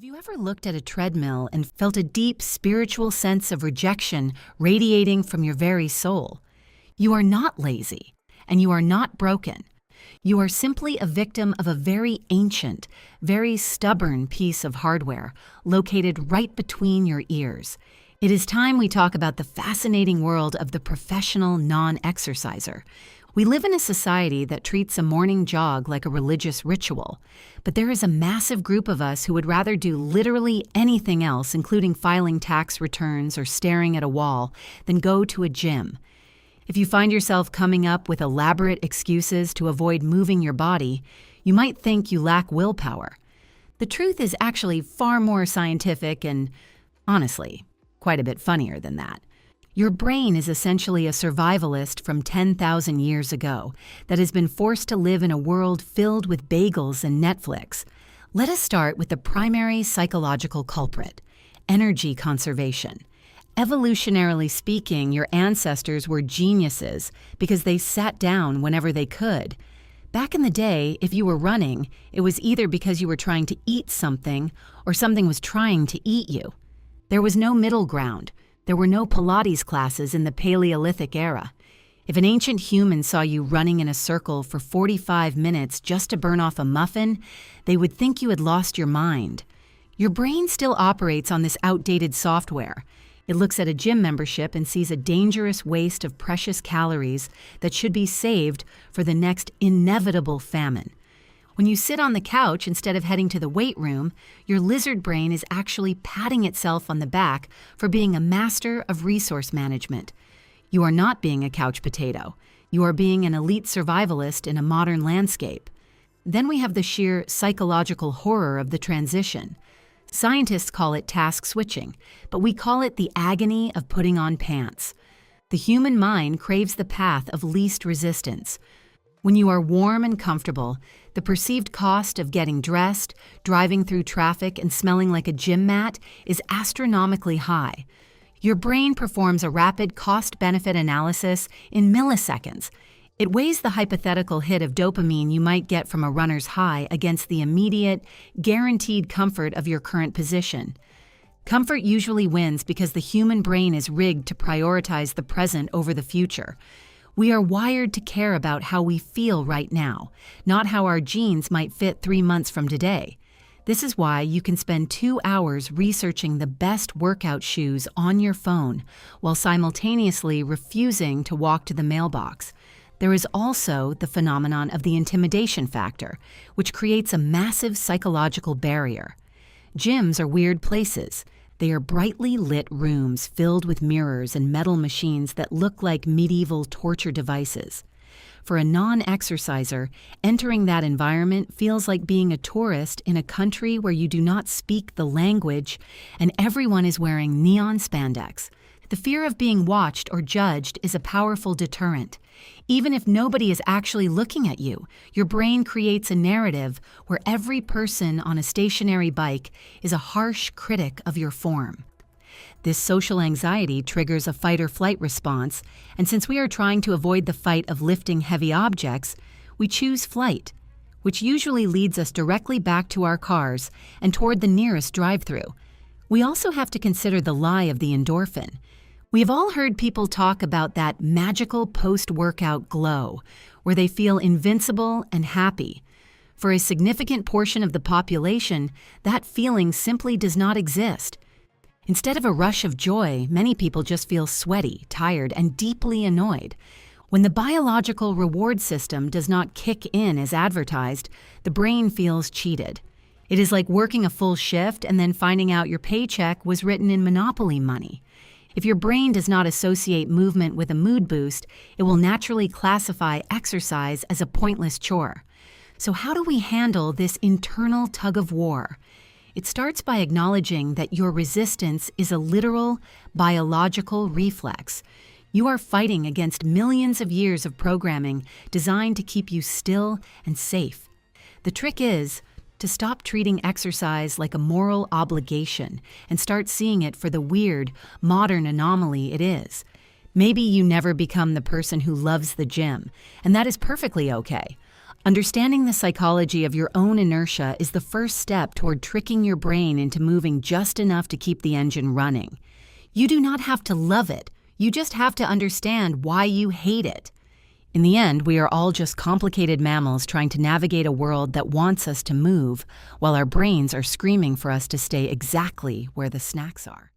Have you ever looked at a treadmill and felt a deep spiritual sense of rejection radiating from your very soul? You are not lazy, and you are not broken. You are simply a victim of a very ancient, very stubborn piece of hardware located right between your ears. It is time we talk about the fascinating world of the professional non-exerciser. We live in a society that treats a morning jog like a religious ritual, but there is a massive group of us who would rather do literally anything else, including filing tax returns or staring at a wall, than go to a gym. If you find yourself coming up with elaborate excuses to avoid moving your body, you might think you lack willpower. The truth is actually far more scientific and, honestly, quite a bit funnier than that. Your brain is essentially a survivalist from 10,000 years ago that has been forced to live in a world filled with bagels and Netflix. Let us start with the primary psychological culprit: energy conservation. Evolutionarily speaking, your ancestors were geniuses because they sat down whenever they could. Back in the day, if you were running, it was either because you were trying to eat something or something was trying to eat you. There was no middle ground. There were no Pilates classes in the Paleolithic era. If an ancient human saw you running in a circle for 45 minutes just to burn off a muffin, they would think you had lost your mind. Your brain still operates on this outdated software. It looks at a gym membership and sees a dangerous waste of precious calories that should be saved for the next inevitable famine. When you sit on the couch instead of heading to the weight room, your lizard brain is actually patting itself on the back for being a master of resource management. You are not being a couch potato. You are being an elite survivalist in a modern landscape. Then we have the sheer psychological horror of the transition. Scientists call it task switching, but we call it the agony of putting on pants. The human mind craves the path of least resistance. When you are warm and comfortable, the perceived cost of getting dressed, driving through traffic, and smelling like a gym mat is astronomically high. Your brain performs a rapid cost-benefit analysis in milliseconds. It weighs the hypothetical hit of dopamine you might get from a runner's high against the immediate, guaranteed comfort of your current position. Comfort usually wins because the human brain is rigged to prioritize the present over the future. We are wired to care about how we feel right now, not how our jeans might fit 3 months from today. This is why you can spend 2 hours researching the best workout shoes on your phone while simultaneously refusing to walk to the mailbox. There is also the phenomenon of the intimidation factor, which creates a massive psychological barrier. Gyms are weird places. They are brightly lit rooms filled with mirrors and metal machines that look like medieval torture devices. For a non-exerciser, entering that environment feels like being a tourist in a country where you do not speak the language and everyone is wearing neon spandex. The fear of being watched or judged is a powerful deterrent. Even if nobody is actually looking at you, your brain creates a narrative where every person on a stationary bike is a harsh critic of your form. This social anxiety triggers a fight-or-flight response, and since we are trying to avoid the fight of lifting heavy objects, we choose flight, which usually leads us directly back to our cars and toward the nearest drive-thru. We also have to consider the lie of the endorphin. We have all heard people talk about that magical post-workout glow, where they feel invincible and happy. For a significant portion of the population, that feeling simply does not exist. Instead of a rush of joy, many people just feel sweaty, tired, and deeply annoyed. When the biological reward system does not kick in as advertised, the brain feels cheated. It is like working a full shift and then finding out your paycheck was written in Monopoly money. If your brain does not associate movement with a mood boost, it will naturally classify exercise as a pointless chore. So how do we handle this internal tug-of-war? It starts by acknowledging that your resistance is a literal, biological reflex. You are fighting against millions of years of programming designed to keep you still and safe. The trick is to stop treating exercise like a moral obligation and start seeing it for the weird, modern anomaly it is. Maybe you never become the person who loves the gym, and that is perfectly okay. Understanding the psychology of your own inertia is the first step toward tricking your brain into moving just enough to keep the engine running. You do not have to love it. You just have to understand why you hate it. In the end, we are all just complicated mammals trying to navigate a world that wants us to move, while our brains are screaming for us to stay exactly where the snacks are.